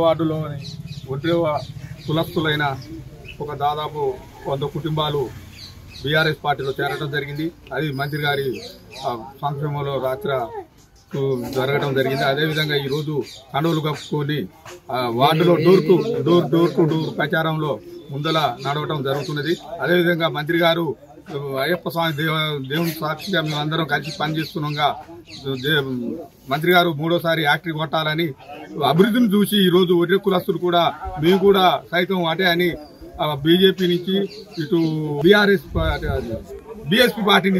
వార్డులోని ఉద్యోగ కులస్తులైన ఒక దాదాపు 100 కుటుంబాలు బీఆర్ఎస్ పార్టీలో చేరడం జరిగింది. అది మంత్రి గారి సంక్షేమంలో రాత్రి జరగడం జరిగింది. అదేవిధంగా ఈరోజు కండువులు కప్పుకొని వార్డులో డోర్ టు డోర్ ప్రచారంలో ముందల నడవటం జరుగుతున్నది. అదేవిధంగా మంత్రి గారు అయ్యప్ప స్వామి దేవుని సాక్షిగా మేమందరం కలిసి పనిచేస్తున్నాగా మంత్రి గారు 3వ యాక్టరీ కొట్టాలని అభివృద్ధిని చూసి ఈరోజు ఒడ్రె కులస్తులు కూడా మేము కూడా సైతం అటే అని బీజేపీ నుంచి ఇటు బీఆర్ఎస్ బీఎస్పీ పార్టీ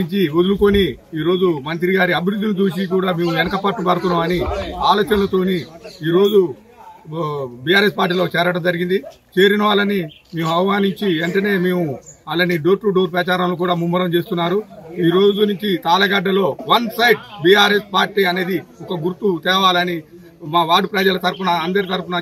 నుంచి వదులుకొని ఈరోజు మంత్రి గారి అభివృద్ధిని చూసి కూడా మేము వెనకపట్టు పడుతున్నాం అని ఆలోచనలతోని ఈరోజు బీఆర్ఎస్ పార్టీలో చేరడం జరిగింది. చేరిన వాళ్ళని మేము ఆహ్వానించి వెంటనే మేము వాళ్ళని డోర్ టు డోర్ ప్రచారాలను కూడా ముమ్మరం చేస్తున్నారు. ఈ రోజు నుంచి తాళగడ్డలో వన్ సైడ్ బీఆర్ఎస్ పార్టీ అనేది ఒక గుర్తు తేవాలని మా వార్డు ప్రజల తరఫున అందరి తరఫున